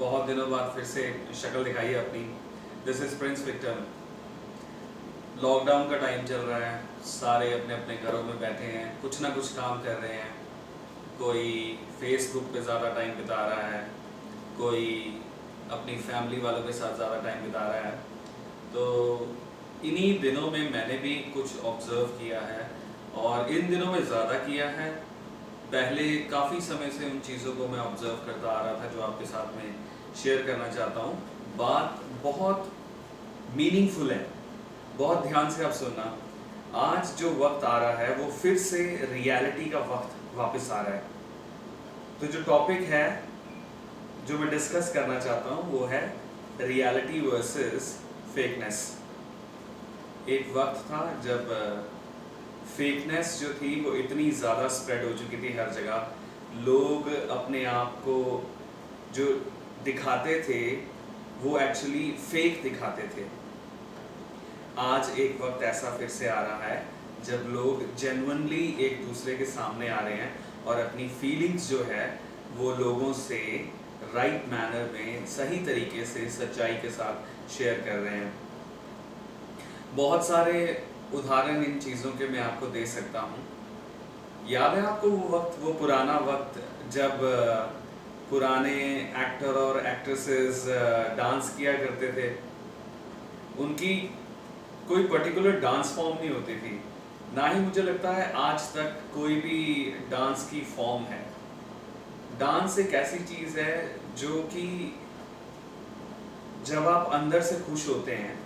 बहुत दिनों बाद फिर से शक्ल दिखाई है अपनी। This is prince Victor. Lockdown का टाइम चल रहा है, सारे अपने अपने घरों में बैठे हैं, कुछ ना कुछ काम कर रहे हैं। कोई फेसबुक पे ज़्यादा टाइम बिता रहा है, कोई अपनी फैमिली वालों के साथ ज़्यादा टाइम बिता रहा है। तो इन्हीं दिनों में मैंने भी कुछ ऑब्ज़र्व किया है, और इन दिनों में ज़्यादा किया है। पहले काफ़ी समय से उन चीज़ों को मैं ऑब्ज़र्व करता आ रहा था जो आपके साथ में शेयर करना चाहता हूँ। बात बहुत मीनिंगफुल है, बहुत ध्यान से आप सुनना। आज जो वक्त आ रहा है वो फिर से रियलिटी का वक्त वापस आ रहा है। तो जो टॉपिक है जो मैं डिस्कस करना चाहता हूँ वो है रियलिटी वर्सेस फेकनेस। एक वक्त था जब फेकनेस जो थी वो इतनी ज़्यादा स्प्रेड हो चुकी थी हर जगह। लोग अपने आप को जो दिखाते थे वो एक्चुअली फेक दिखाते थे। आज एक वक्त ऐसा फिर से आ रहा है जब लोग जेन्युइनली एक दूसरे के सामने आ रहे हैं और अपनी फीलिंग्स जो है वो लोगों से राइट मैनर में, सही तरीके से, सच्चाई के साथ शेयर कर रहे हैं। बहुत सारे उदाहरण इन चीज़ों के मैं आपको दे सकता हूँ। याद है आपको वो वक्त, वो पुराना वक्त जब पुराने एक्टर और एक्ट्रेसेस डांस किया करते थे। उनकी कोई पर्टिकुलर डांस फॉर्म नहीं होती थी, ना ही मुझे लगता है आज तक कोई भी डांस की फॉर्म है। डांस एक ऐसी चीज़ है जो कि जब आप अंदर से खुश होते हैं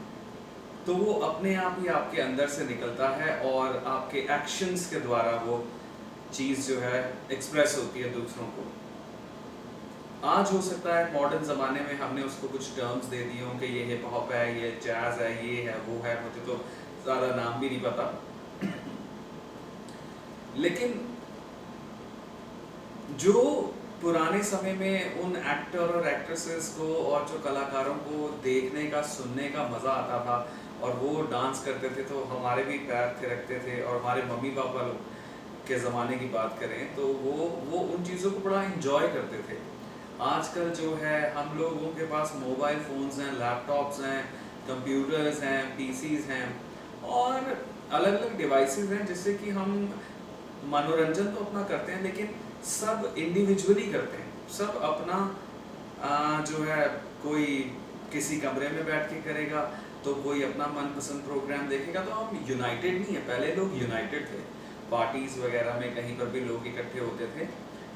तो वो अपने आप ही आपके अंदर से निकलता है और आपके एक्शंस के द्वारा वो चीज़ जो है एक्सप्रेस होती है दूसरों को। आज हो सकता है मॉडर्न ज़माने में हमने उसको कुछ टर्म्स दे दिए हों कि ये हिप हॉप है, ये जैज़ है, ये है, वो है, मुझे तो ज़्यादा नाम भी नहीं पता। लेकिन जो पुराने समय में उन एक्टर और एक्ट्रेसेस को और जो कलाकारों को देखने का, सुनने का मज़ा आता था और वो डांस करते थे तो हमारे भी पैर थिरकते थे, और हमारे मम्मी पापा लोग के ज़माने की बात करें तो वो उन चीज़ों को बड़ा इंजॉय करते थे। आजकल जो है हम लोगों के पास मोबाइल फ़ोन्स हैं, लैपटॉप्स हैं, कंप्यूटर्स हैं, पीसीज हैं और अलग अलग डिवाइसेस हैं जिससे कि हम मनोरंजन तो अपना करते हैं, लेकिन सब इंडिविजुअली करते हैं। सब अपना जो है, कोई किसी कमरे में बैठ के करेगा तो कोई अपना मनपसंद प्रोग्राम देखेगा। तो हम यूनाइटेड नहीं है। पहले लोग यूनाइटेड थे, पार्टीज वगैरह में कहीं पर भी लोग इकट्ठे होते थे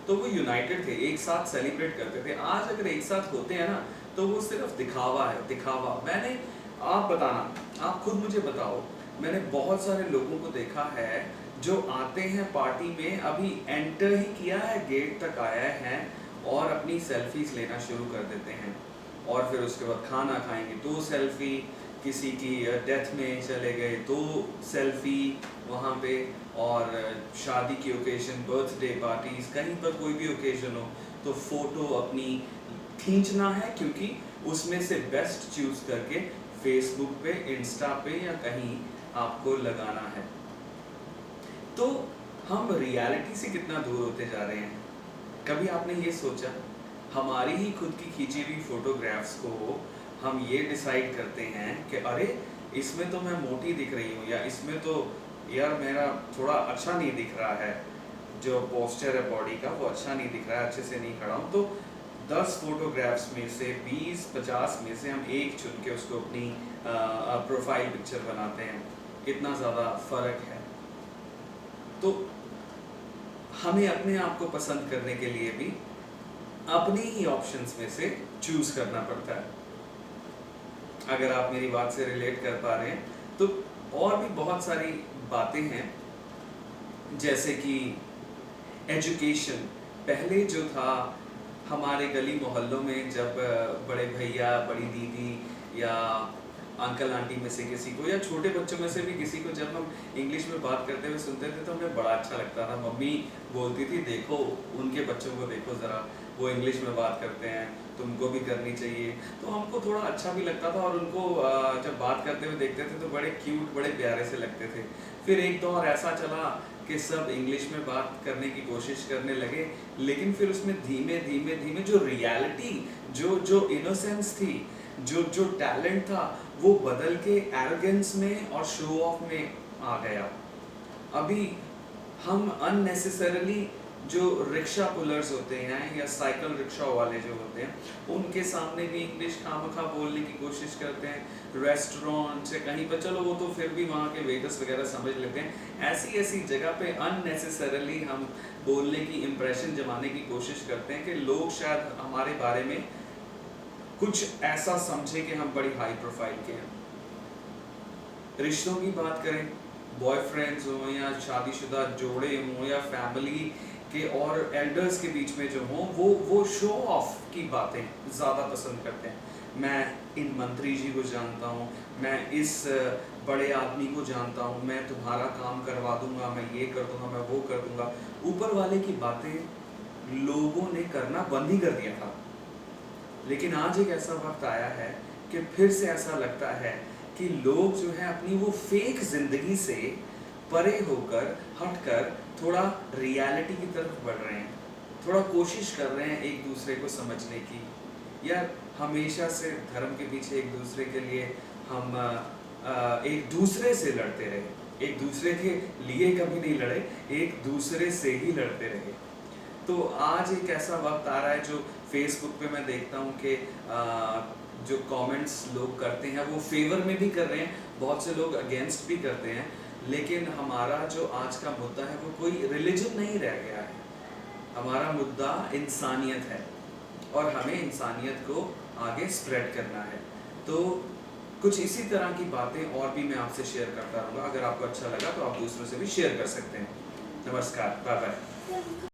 तो वो यूनाइटेड थे, एक साथ सेलिब्रेट करते थे। आज अगर एक साथ होते हैं ना तो वो सिर्फ दिखावा है, दिखावा। आप बताना, आप खुद मुझे बताओ, मैंने बहुत सारे लोगों को देखा है जो आते हैं पार्टी में, अभी एंटर ही किया है, गेट तक आया है और अपनी सेल्फीज लेना शुरू कर देते हैं, और फिर उसके बाद खाना खाएंगे तो सेल्फी, किसी की डेथ में चले गए तो सेल्फी वहाँ पे, और शादी की ओकेजन, बर्थडे पार्टीज, कहीं पर कोई भी ओकेजन हो तो फोटो अपनी खींचना है, क्योंकि उसमें से बेस्ट चूज करके फेसबुक पे, इंस्टा पे या कहीं आपको लगाना है। तो हम रियलिटी से कितना दूर होते जा रहे हैं। कभी आपने ये सोचा, हमारी ही खुद की खींची हुई फोटोग्राफ्स को हम ये डिसाइड करते हैं कि अरे इसमें तो मैं मोटी दिख रही हूँ, या इसमें तो यार मेरा थोड़ा अच्छा नहीं दिख रहा है, जो पोस्चर है बॉडी का वो अच्छा नहीं दिख रहा है, अच्छे से नहीं खड़ा हूँ। तो 10 फोटोग्राफ्स में से 20-50 में से हम एक चुन के उसको अपनी प्रोफाइल पिक्चर बनाते हैं। कितना ज़्यादा फ़र्क है। तो हमें अपने आप को पसंद करने के लिए भी अपने ही ऑप्शंस में से चूज करना पड़ता है। अगर आप मेरी बात से रिलेट कर पा रहे हैं तो और भी बहुत सारी बातें हैं, जैसे कि एजुकेशन। पहले जो था हमारे गली मोहल्लों में, जब बड़े भैया, बड़ी दीदी या अंकल आंटी में से किसी को, या छोटे बच्चों में से भी किसी को जब हम इंग्लिश में बात करते हुए सुनते थे तो हमें बड़ा अच्छा लगता था। मम्मी बोलती थी, देखो उनके बच्चों को देखो ज़रा, वो इंग्लिश में बात करते हैं, तुमको भी करनी चाहिए। तो हमको थोड़ा अच्छा भी लगता था, और उनको जब बात करते हुए देखते थे तो बड़े क्यूट, बड़े प्यारे से लगते थे। फिर एक दौर ऐसा चला कि सब इंग्लिश में बात करने की कोशिश करने लगे, लेकिन फिर उसमें धीमे धीमे धीमे जो रियलिटी, जो जो इनोसेंस थी, जो जो टैलेंट था, वो बदल के एरोगेंस में और शो ऑफ में आ गया। अभी हम अननेसेसरली जो रिक्शा पुलर्स होते हैं या साइकिल रिक्शा वाले जो होते हैं, उनके सामने भी इंग्लिश खामखा बोलने की कोशिश करते हैं। रेस्टोरेंट से कहीं पर, चलो वो तो फिर भी वहाँ के वेटर्स वगैरह समझ लेते हैं, ऐसी ऐसी जगह पे अननेसेसरली हम बोलने की, इम्प्रेशन जमाने की कोशिश करते हैं कि लोग शायद हमारे बारे में कुछ ऐसा समझे कि हम बड़ी हाई प्रोफाइल के हैं। रिश्तों की बात करें, बॉयफ्रेंड्स हो या शादीशुदा जोड़े हों या फैमिली के और एल्डर्स के बीच में जो हों, वो शो ऑफ की बातें ज़्यादा पसंद करते हैं। मैं इन मंत्री जी को जानता हूँ, मैं इस बड़े आदमी को जानता हूँ, मैं तुम्हारा काम करवा दूंगा, मैं ये कर दूंगा, मैं वो कर दूंगा। ऊपर वाले की बातें लोगों ने करना बंद ही कर दिया था, लेकिन आज एक ऐसा वक्त आया है कि फिर से ऐसा लगता है कि लोग जो है अपनी वो फेक जिंदगी से परे होकर, हटकर थोड़ा रियलिटी की तरफ बढ़ रहे हैं, थोड़ा कोशिश कर रहे हैं एक दूसरे को समझने की। यार हमेशा से धर्म के पीछे एक दूसरे के लिए हम एक दूसरे से लड़ते रहे, एक दूसरे के लिए कभी नहीं लड़े, एक दूसरे से ही लड़ते रहे। तो आज एक ऐसा वक्त आ रहा है जो फेसबुक पे मैं देखता हूँ कि जो कमेंट्स लोग करते हैं वो फेवर में भी कर रहे हैं, बहुत से लोग अगेंस्ट भी करते हैं, लेकिन हमारा जो आज का मुद्दा है वो कोई रिलीजन नहीं रह गया है। हमारा मुद्दा इंसानियत है और हमें इंसानियत को आगे स्प्रेड करना है। तो कुछ इसी तरह की बातें और भी मैं आपसे शेयर करता रहूँगा। अगर आपको अच्छा लगा तो आप दूसरों से भी शेयर कर सकते हैं। नमस्कार, बाय बाय।